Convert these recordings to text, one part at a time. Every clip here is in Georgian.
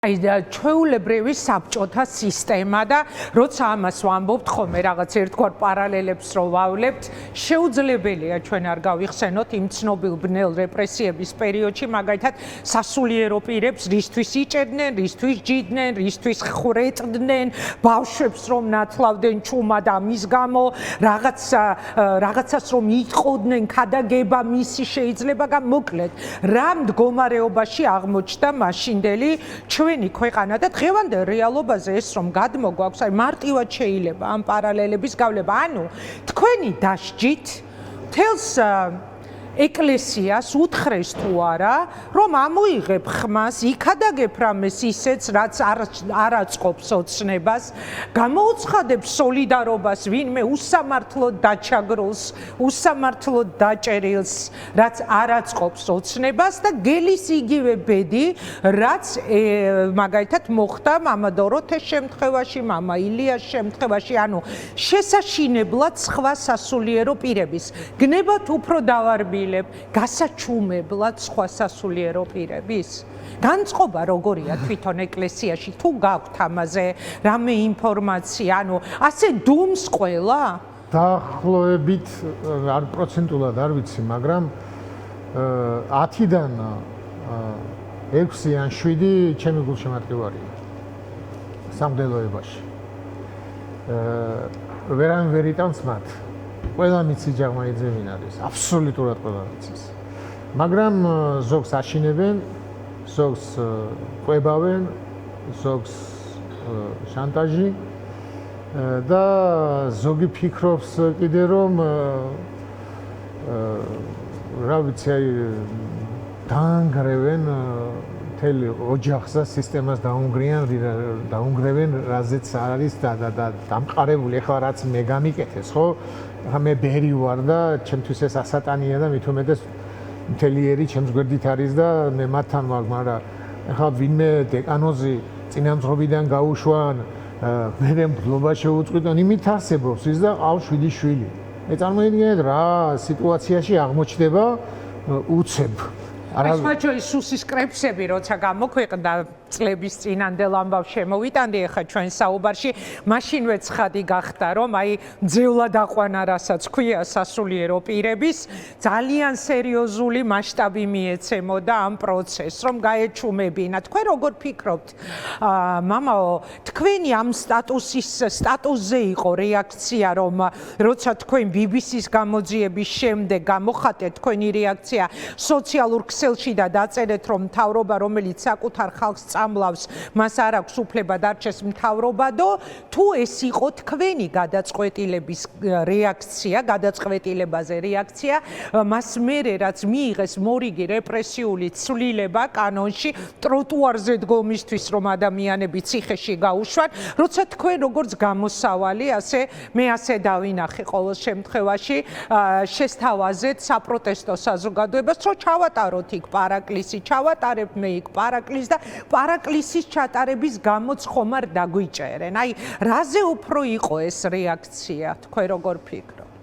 ჩვეულებრივი საბჭოთა სისტემა და როცა ამას ვამბობთ ხოლმე რაღაც ერთგვარ პარალელებს რო ვავლებთ, შეუძლებელია ჩვენ არ გავიხსენოთ იმ ცნობილ ბნელ რეპრესიების პერიოდში, მაგალითად სასულიერო პირებს რისთვის იჭერდნენ, რისთვის ჯიდნენ, რისთვის ხრეტდნენ, ბავშვებს რომ ნათლავდნენ ჩუმა და მის გამო რაღაცას რომ იყოდნენ, ქადაგება მისი შეიძლება მოკლედ რა მდგომარეობაში აღმოჩნდა მაშინდელი ჩვენი ქვეყანა და დღევანდელ რეალობაზე ეს რომ გადმოგვაქვს, აი მარტივად შეიძლება ამ პარალელების გავლება. ანუ თქვენი დასჯით თელს ეკლესიას უთხრეს თუ არა, რომ ამოიღებ ხმას, იქადაგებ რამეს ისეც, რაც არ აწყობს ოცნებას, გამოუცხადებ სოლიდარობას ვინმე უსამართლოდ დაჩაგრილს, უსამართლოდ დაჭერილს, რაც არ აწყობს ოცნებას და გელის იგივე ბედი, რაც მაგალითად მოხდა მამა დოროთეს შემთხვევაში, მამა ილიას შემთხვევაში, ანუ შესაშინებლად სხვა სასულიერო პირების. გნებათ უფრო დავარბი გასაჩუმებლად სხვა სასულიერო პირების. განწყობა როგორია თვითონ ეკლესიაში, თუ გაქვთ ამაზე რამე ინფორმაცია, ანუ ასე დუმს ყველა? დაახლოებით არ პროცენტულად არ ვიცი, მაგრამ 10-დან 6 ან 7 ჩემი გულშემატკივარია სამგდელოებაში. ვერან ვერ იტანს მათ. ყველა მიცი ჯაღმაიძევინ არის, აბსოლუტურად ყველა მიცის. მაგრამ ზოგს აშინებენ, ზოგს ყვებავენ, ზოგს შანტაჟი და ზოგი ფიქრობს კიდე რომ რა ვიცი, აი დაანგრევენ მთელ ოჯახს და სისტემას დაუნგრევენ, რაზეც არის დამყარებული. ეხლა რაც მე გამიკეთეს, ხო? მე ბერი ვარ და ჩემთვის ეს ასატანია და მით უმეტეს მთელი ერი ჩემს გვერდით არის და მე მათთან ვარ, მაგრამ ეხლა ვინმე დეკანოზი წინამძღვრიდან გაუშვან, მე მბლობა შეუწყვიტონ, იმით არსებობს ის და ყავს 7 შვილი. მე წარმოიდგინეთ რა სიტუაციაში აღმოჩნდება უცებ. ეს მაჩოი სუსის კრეფსები როცა გამოქვეყნდა წლების წინანდელ ამბავს შემოვიტანდი ახლა ჩვენ საუბარში, მაშინვე ცხადი გახდა რომ აი ძევლად აყვანა რასაც ქვია სასულიერო პირების, ძალიან სერიოზული მასშტაბი მიეცემოდა ამ პროცესს, რომ გაეჩუმებინა. თქვენ როგორ ფიქრობთ, მამაო, თქვენი ამ სტატუსზე იყო რეაქცია, რომ როცა თქვენ BBC-ს გამოძიების შემდეგ გამოხატეთ თქვენი რეაქცია სოციალურ ქსელში და დაწერეთ, რომ მთავრობა, რომელიც საკუთარ ხალხს წამლავს, მას არ აქვს უფლება დარჩეს მთავრობადო, თუ ეს იყო თქვენი გადაწყვეტილების რეაქცია, გადაწყვეტილებაზე რეაქცია, მას მერე რაც მიიღეს მორიგი რეპრესიული ცვლილება კანონში, ტროტუარზე დგომისთვის, რომ ადამიანები ციხეში გაუშვან, როცა თქვენ როგორც გამოსავალი, მე ასე დავინახე ყოველ შემთხვევაში, შესთავაზეთ საპროტესტო საზოგადოებას, რომ ჩავატაროთ იქ პარაკლისი, ჩავატარებ მე იქ პარაკლისს და პარაკლისის ჩატარების გამოც ხომ არ დაგვიჭერენ. აი, რაზე უფრო იყო ეს რეაქცია, თქვენ როგორ ფიქრობთ?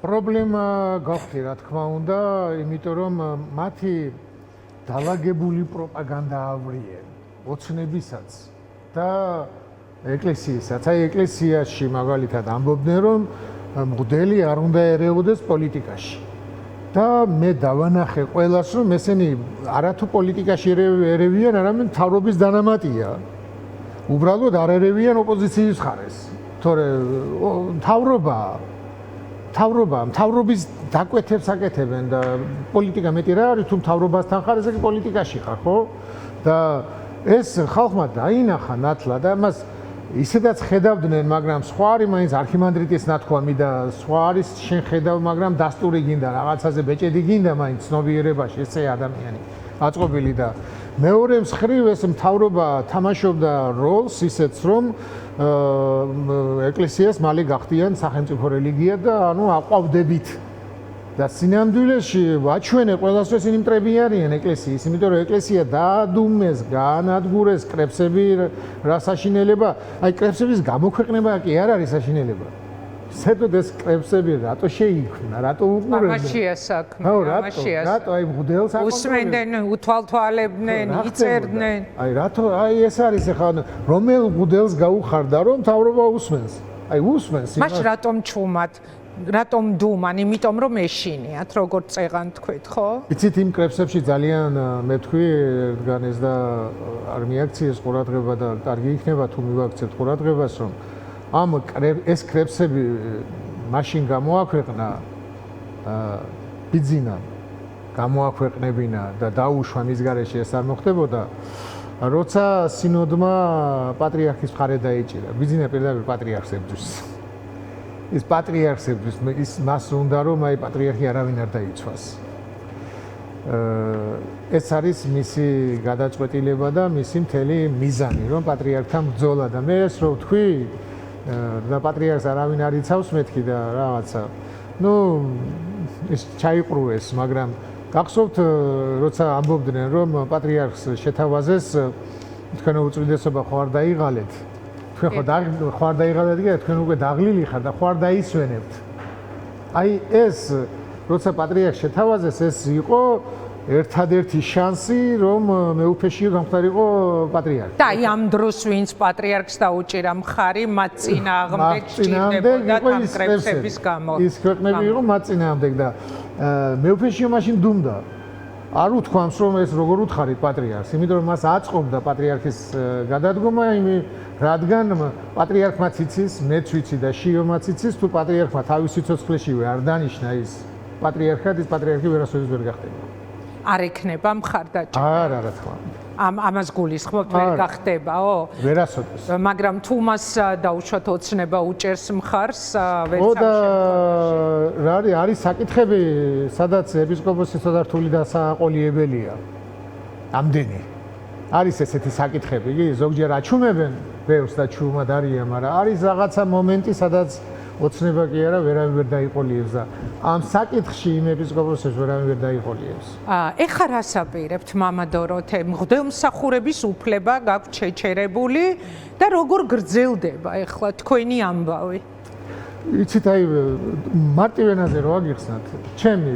პრობლემა გახდა, რა თქმა უნდა, იმიტომ რომ მათი დაალაგებული პროპაგანდა ავრიენ ოცნებისაც და ეკლესიასაც. აი, ეკლესიაში მაგალითად ამბობდნენ, რომ მღვდელი არ უნდა ერეოდეს პოლიტიკაში. და მე დავანახე ყველას, რომ ესენი არათუ პოლიტიკაში ერევიან, არამედ მთავრობის დანამატია. უბრალოდ არ ერევიან ოპოზიციის მხარეს. თორე მთავრობის დაკვეთებს აკეთებენ და პოლიტიკა მეტი რა არის, თუ მთავრობასთან ხარ, ესე იგი პოლიტიკაში ხარ, ხო? და ეს ხალხმა დაინახა ნათლად და მას ისედაც ხედავდნენ, მაგრამ სხვა არის მაინც არქიმანდრიტის ნათქვამი და სხვა არის შენ ხედავ, მაგრამ დასტური გინდა, რაღაცაზე ბეჭედი გინდა მაინც ცნობიერებაში, ესე ადამიანი აწყობილი და მეორე მხრივ ეს მთავრობა თამაშობდა როლს ისეც, რომ ეკლესიას მალე გახდიან სახელმწიფო რელიგია და ანუ აყვავდებით. და სინამდვილეში ვაჩვენე ყველას, რომ ისინი მტრები არიან ეკლესიის, იმიტომ რომ ეკლესია დაადუმეს, გაანადგურეს კრეფსები რა საშინელება, აი კრეფსების გამოქვეყნება კი არ არის საშინელება. საერთოდ ეს კრებსები რატო შეიქმნა, რატო უყურებდნენ? ამაშია საქმე, ამაშია. რატო აი მღვდელს უსმენდნენ, უთვალთვალებდნენ, იწერდნენ. აი რატო აი ეს არის ახლა რომელ მღვდელს გაუხარდა რომ მთავრობა უსმენს? აი უსმენს. მას რატომ ჩუმად? რატომ დუმან? იმიტომ რომ ეშინიათ, როგორც წეღან თქვით, ხო? იცით იმ კრებსებში ძალიან მე თქვი რადგან ეს და არ მიაქციეს ყურადღება და კარგი იქნება თუ მივაქცევთ ყურადღებას რომ ამ ეს კრებსები მაშინ გამოაქვეყნა ბიძინა გამოაქვეყნებინა და დაუშვა მის გარეშე ეს არ მოხდებოდა როცა სინოდმა პატრიარქის მხარე დაიჭირა ბიძინა პირდაპირ პატრიარქს ებრძვის ის პატრიარქს ებრძვის ის მას უნდა რომ აი პატრიარქი არავინ არ დაიცვას ეს არის მისი გადაწყვეტილება და მისი მთელი მიზანი რომ პატრიარქთან ბრძოლა და მე ეს რო ვთქვი და პატრიარქს არავინ არ იცავს მეთქი და რაღაცა ნუ ეს ჩაიყრუეს მაგრამ გახსოვთ როცა ამბობდნენ რომ პატრიარქს შეთავაზეს თქვენ უწვიდესობა ხო არ დაიღალეთ თქვენ ხო არ დაიღალეთ და თქვენ უკვე დაღლილი ხარ და ხო არ დაისვენებთ აი ეს როცა პატრიარქს შეთავაზეს ეს იყო ერთადერთი შანსი რომ მეუფეში გამხდარიყო პატრიარქი. და აი ამ დროს ვინც პატრიარქს დაუჭირა მხარი მათ წინააღმდეგ ჭირდებოდა კრებსების გამო. ის ქვეყნები იყო მათ წინააღმდეგ და მეუფეში მაშინ დუმდა. არ უთქვამს რომ ეს როგორ უთხარით პატრიარქს, იმიტომ რომ მას აწყობდა პატრიარქის გადადგომა, რადგან პატრიარქმაც იცის, მეც ვიცი და შიომაც იცის, თუ პატრიარქმა თავის სიცოცხლეშივე არ დანიშნა ის პატრიარქად, ის პატრიარქი ვერასოდეს ვერ გახდება. არ ექნება მხარდაჭერა. არა, რა თქმა უნდა. ამას გულისხმობთ ვერ გახდებაო? ვერასოდეს. მაგრამ თუ მას დაუშვათ ოცნება უჭერს მხარს, ო და რა არის საკითხები, სადაც ეპისკოპოსი ცოტა რთული და საყოლიებელია. ამდენი. არის ესეთი საკითხები, იგი ზოგჯერ აჩუმებენ, ბევრს და ჩუმად არიან, მაგრამ არის რაღაცა მომენტი, სადაც ოცნება კი არა, ვერავინ ვერ დაიყოლიებს და ამ საკითხში იმ ეპისკოპოსებს ვერავინ ვერ დაიყოლიებს. ეხლა რას აპირებთ მამა დოროთე? მღვდელმსახურების უფლება გაქვთ შეჩერებული და როგორ გრძელდება ეხლა თქვენი ამბავი? იცით, აი მარტივ ენაზე რო აგიხსნათ, ჩემი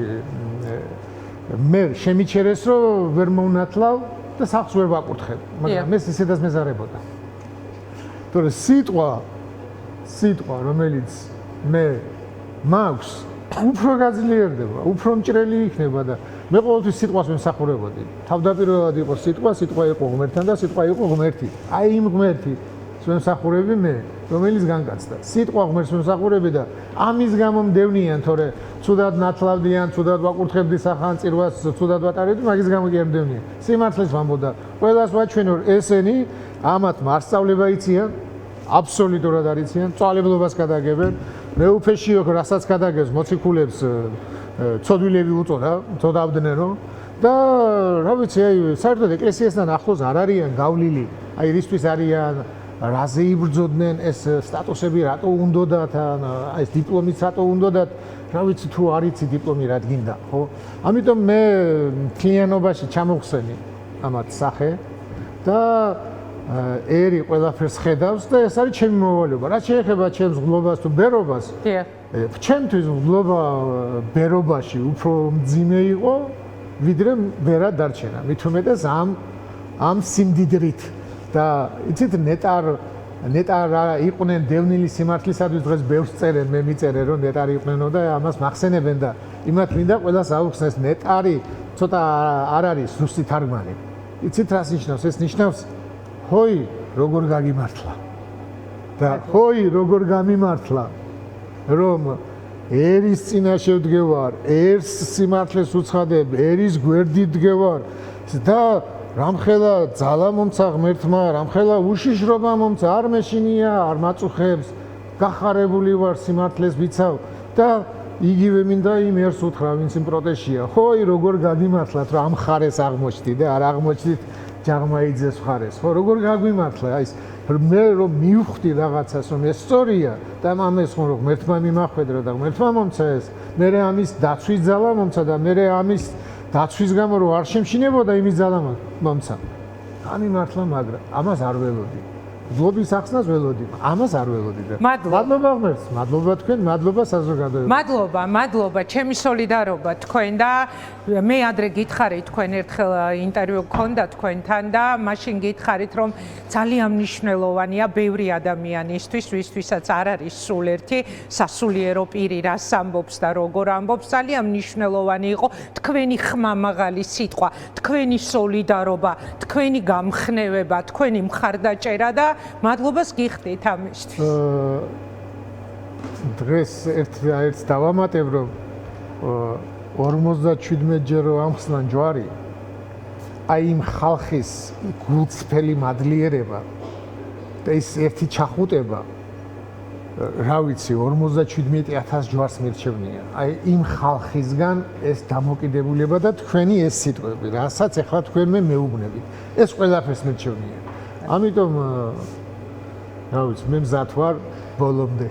მე შემიჩერეს რომ ვერ მოვნათლავ და სახს ვერ ვაკურთხებ, მაგრამ ეს ისედაც მეზარებოდა. თორე სიტყვა რომელიც მე მაქვს უფრო გაძლიერდება, უფრო მჭრელი იქნება და მე ყოველთვის სიტყვას ვემსახურებოდი. თავდაპირველად იყო სიტყვა იყო ღმერთთან და სიტყვა იყო ღმერთი. აი იმ ღმერთი ვემსახურები მე, რომელიც განკაცდა. სიტყვა ღმერთს ვემსახურები და ამის გამო მდევნიან, თორე ცუდად ნათლავდიან, ცუდად ვაკურთხებდი სახანწირვას, ცუდად ვატარებდი, მაგის გამო კი არ მდევნიან. სიმართლეს ვამბობდა, ყველას ვაჩვენო ესენი ამათ მასწავლება იციან. აბსოლუტურად არ იციან, წვალებლობას გადაგებენ, მეუფეშიო რასაც გადაგებს, მოციქულებს ცოდვილები უწოდა, წოდავდნენ რომ და რა ვიცი, აი საერთოდ ეკლესიასთან ახლოს არ არიან გავლილი, აი რისთვის არიან, რაზე იბრძოდნენ, ეს სტატუსები რატო უნდოდათ, აი ეს დიპლომიც რატო უნდოდათ, რა ვიცი თუ არ იცი დიპლომი რა დგინდა, ხო? ამიტომ მე მთლიანობაში ჩამოვხსენი ამათ სახე და ერი ყველაფერს ხედავს და ეს არის ჩემი მოვალეობა. რაც შეეხება ჩემს ღლობას თუ ბერობას, ჩემთვის ღლობა ბერობაში უფრო მძიმე იყო, ვიდრე ბერა დარჩენა. მით უმეტეს ამ სიმდიდრით და იცით ნეტარ იყვნენ დევნილი სიმართლისადმი დღეს ბევრს წერენ, მე მიწერე რომ ნეტარი იყვნენო და ამას მახსენებენ და იმათ მინდა ყველას აუხსნეს ნეტარი ცოტა არ არის ზუსტი თარგმანი. იცით რას ნიშნავს? ეს ნიშნავს ჰოი როგორ გაგიმართლა და ჰოი როგორ გამიმართლა რომ ერის წინაშე ვდგევარ, ერს სიმართლეს უცხადებ, ერის გვერდით ვდგევარ და რამხელა ძალა მომცა ღმერთმა, რამხელა უშიშრობა მომცა, არ მეშინია, არ მაწუხებს, გახარებული ვარ სიმართლეს ვიცავ და იგივე მინდა იმ ერს უთხრა, ვინც იმ პროტეშია. ჰოი როგორ გაგიმართლათ, რომ ამ ხარეს აღმოჩნდი და არ აღმოჩნდით ჯაღმაიძეს ხარეს, ხო, როგორ გაგვიმართლა, აი ეს მე რომ მივხვდი რაღაცას, რომ ეს სწორია და ამას რომ ღმერთმა მიმახვედრა და ღმერთმა მომცა ეს, მე ამის დაცვის ძალა მომცა და მე ამის დაცვის გამო რომ არ შემშინებოდა იმის ძალა მომცა. გამიმართლა, მაგრამ ამას არ ველოდი. გლობის ახსნას ველოდი. ამას არ ველოდი და. მადლობა. მადლობა ღმერთს, მადლობა თქვენ, მადლობა საზოგადოებამ. მადლობა, ჩემი სოლიდარობა თქვენ და მე ადრე გითხარით თქვენ ერთხელ ინტერვიუ გქონდა თქვენთან და მაშინ გითხარით რომ ძალიან მნიშვნელოვანია ბევრი ადამიანისთვის, ვისთვისაც არ არის სულ ერთი სასულიერო პირი რას ამბობს და როგორ ამბობს, ძალიან მნიშვნელოვანი იყო თქვენი ხმამაღალი სიტყვა, თქვენი სოლიდარობა, თქვენი გამხნევება, თქვენი მხარდაჭერა და მადლობას გიხდით ამისთვის. დღეს ერთ დავამატებ რომ 57-ჯერ ამხსნა ჯვარი აი იმ ხალხის გულწრფელი მადლიერება და ის ერთი ჩახუტება რა ვიცი 57,000 ჯვარს მირჩევნია აი იმ ხალხისგან ეს დამოკიდებულება და თქვენი ეს სიტყვები რასაც ახლა თქვენ მეუბნებით ეს ყველაფერს მირჩევნია ამიტომ რა ვიცი მე მზად ვარ ბოლომდე